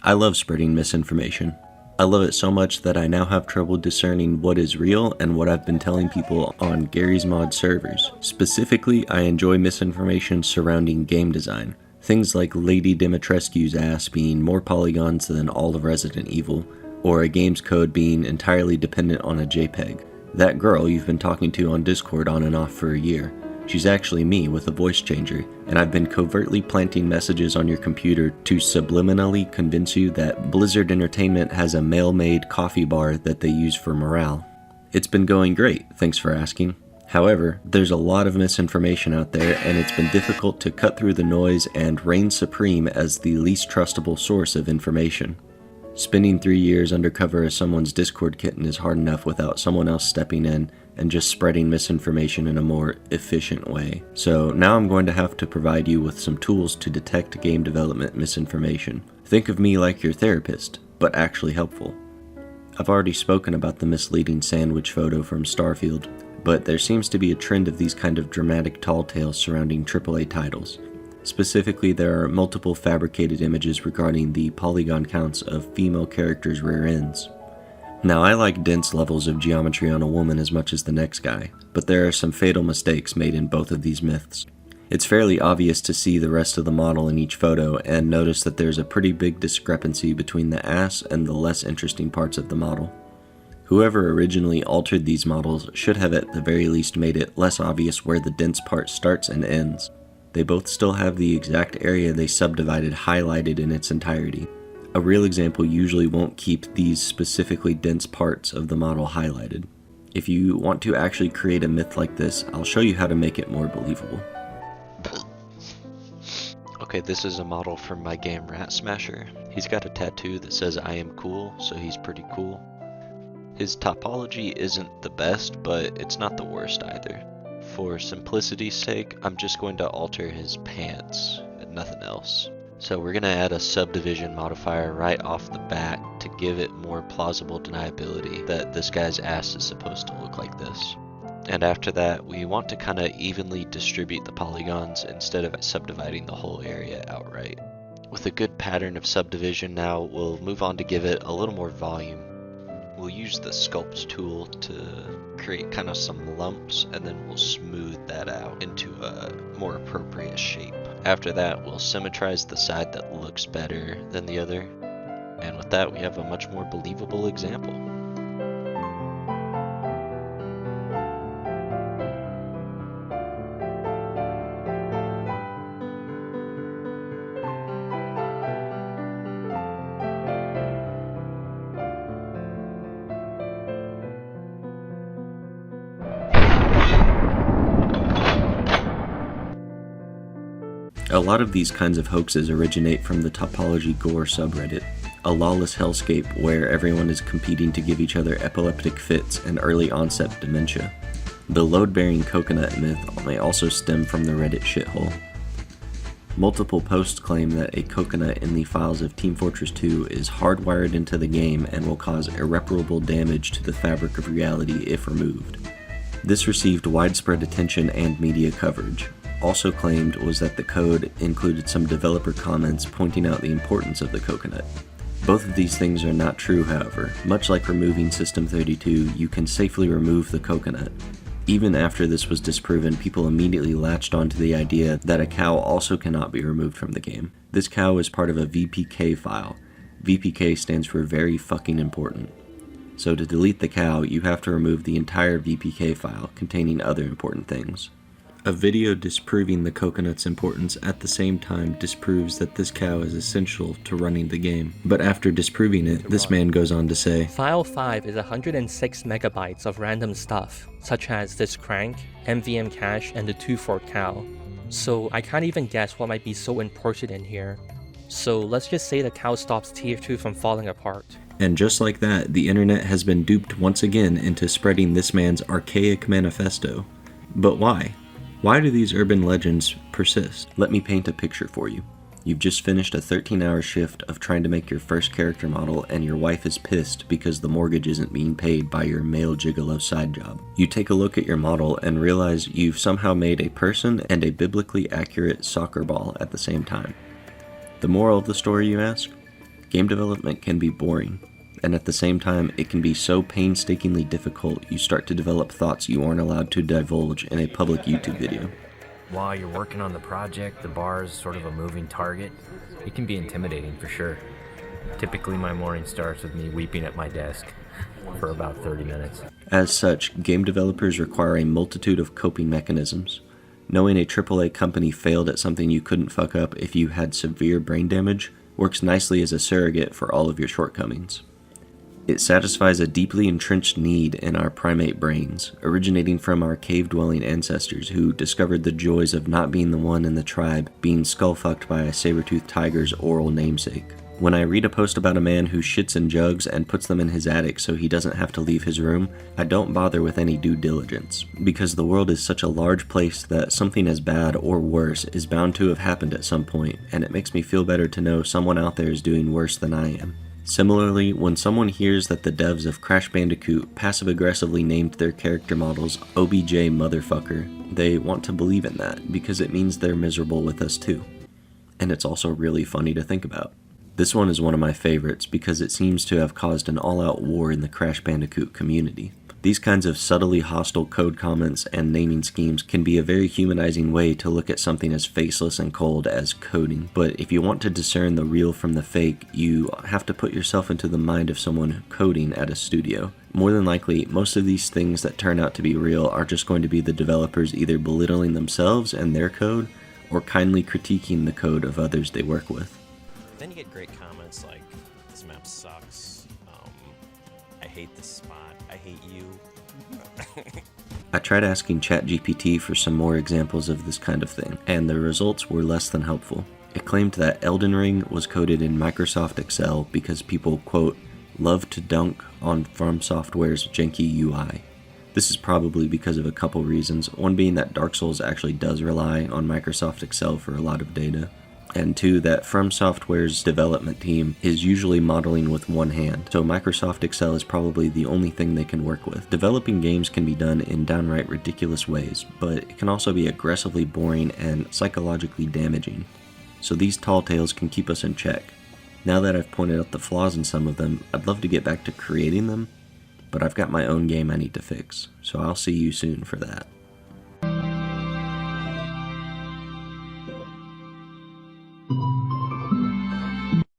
I love spreading misinformation. I love it so much that I now have trouble discerning what is real and what I've been telling people on Gary's Mod servers. Specifically, I enjoy misinformation surrounding game design. Things like Lady Dimitrescu's ass being more polygons than all of Resident Evil, or a game's code being entirely dependent on a JPEG. That girl you've been talking to on Discord on and off for a year. She's actually me with a voice changer, and I've been covertly planting messages on your computer to subliminally convince you that Blizzard Entertainment has a male-made coffee bar that they use for morale. It's been going great, thanks for asking. However, there's a lot of misinformation out there, and it's been difficult to cut through the noise and reign supreme as the least trustable source of information. Spending 3 years undercover as someone's Discord kitten is hard enough without someone else stepping in and just spreading misinformation in a more efficient way. So now I'm going to have to provide you with some tools to detect game development misinformation. Think of me like your therapist, but actually helpful. I've already spoken about the misleading sandwich photo from Starfield, but there seems to be a trend of these kind of dramatic tall tales surrounding AAA titles. Specifically, there are multiple fabricated images regarding the polygon counts of female characters' rear ends. Now, I like dense levels of geometry on a woman as much as the next guy, but there are some fatal mistakes made in both of these myths. It's fairly obvious to see the rest of the model in each photo and notice that there's a pretty big discrepancy between the ass and the less interesting parts of the model. Whoever originally altered these models should have at the very least made it less obvious where the dense part starts and ends. They both still have the exact area they subdivided highlighted in its entirety. A real example usually won't keep these specifically dense parts of the model highlighted. If you want to actually create a myth like this, I'll show you how to make it more believable. Okay, this is a model from my game Rat Smasher. He's got a tattoo that says I am cool, so he's pretty cool. His topology isn't the best, but it's not the worst either. For simplicity's sake, I'm just going to alter his pants and nothing else. So we're going to add a subdivision modifier right off the bat to give it more plausible deniability that this guy's ass is supposed to look like this. And after that, we want to kind of evenly distribute the polygons instead of subdividing the whole area outright. With a good pattern of subdivision now, we'll move on to give it a little more volume. We'll use the sculpt tool to create kind of some lumps, and then we'll smooth that out into a more appropriate shape. After that, we'll symmetrize the side that looks better than the other, and with that we have a much more believable example. A lot of these kinds of hoaxes originate from the Topology Gore subreddit, a lawless hellscape where everyone is competing to give each other epileptic fits and early onset dementia. The load-bearing coconut myth may also stem from the Reddit shithole. Multiple posts claim that a coconut in the files of Team Fortress 2 is hardwired into the game and will cause irreparable damage to the fabric of reality if removed. This received widespread attention and media coverage. Also claimed was that the code included some developer comments pointing out the importance of the coconut. Both of these things are not true, however. Much like removing System 32, you can safely remove the coconut. Even after this was disproven, people immediately latched onto the idea that a cow also cannot be removed from the game. This cow is part of a VPK file. VPK stands for very fucking important. So to delete the cow, you have to remove the entire VPK file containing other important things. A video disproving the coconut's importance at the same time disproves that this cow is essential to running the game. But after disproving it, this man goes on to say, File 5 is 106 megabytes of random stuff, such as this crank, MVM cache, and the 2-4 cow. So I can't even guess what might be so important in here. So let's just say the cow stops TF2 from falling apart. And just like that, the internet has been duped once again into spreading this man's archaic manifesto. But why? Why do these urban legends persist? Let me paint a picture for you. You've just finished a 13-hour shift of trying to make your first character model, and your wife is pissed because the mortgage isn't being paid by your male gigolo side job. You take a look at your model and realize you've somehow made a person and a biblically accurate soccer ball at the same time. The moral of the story, you ask? Game development can be boring, and at the same time, it can be so painstakingly difficult you start to develop thoughts you aren't allowed to divulge in a public YouTube video. While you're working on the project, the bar is sort of a moving target. It can be intimidating for sure. Typically, my morning starts with me weeping at my desk for about 30 minutes. As such, game developers require a multitude of coping mechanisms. Knowing a AAA company failed at something you couldn't fuck up if you had severe brain damage works nicely as a surrogate for all of your shortcomings. It satisfies a deeply entrenched need in our primate brains, originating from our cave-dwelling ancestors who discovered the joys of not being the one in the tribe being skull-fucked by a saber-toothed tiger's oral namesake. When I read a post about a man who shits in jugs and puts them in his attic so he doesn't have to leave his room, I don't bother with any due diligence, because the world is such a large place that something as bad or worse is bound to have happened at some point, and it makes me feel better to know someone out there is doing worse than I am. Similarly, when someone hears that the devs of Crash Bandicoot passive-aggressively named their character models OBJ motherfucker, they want to believe in that, because it means they're miserable with us too. And it's also really funny to think about. This one is one of my favorites because it seems to have caused an all-out war in the Crash Bandicoot community. These kinds of subtly hostile code comments and naming schemes can be a very humanizing way to look at something as faceless and cold as coding, but if you want to discern the real from the fake, you have to put yourself into the mind of someone coding at a studio. More than likely, most of these things that turn out to be real are just going to be the developers either belittling themselves and their code, or kindly critiquing the code of others they work with. Then you get great comments like, this map sucks, I hate this spot, I hate you. I tried asking ChatGPT for some more examples of this kind of thing, and the results were less than helpful. It claimed that Elden Ring was coded in Microsoft Excel because people, quote, love to dunk on From Software's janky UI. This is probably because of a couple reasons, one being that Dark Souls actually does rely on Microsoft Excel for a lot of data, and two, that From Software's development team is usually modeling with one hand, so Microsoft Excel is probably the only thing they can work with. Developing games can be done in downright ridiculous ways, but it can also be aggressively boring and psychologically damaging, so these tall tales can keep us in check. Now that I've pointed out the flaws in some of them, I'd love to get back to creating them, but I've got my own game I need to fix, so I'll see you soon for that.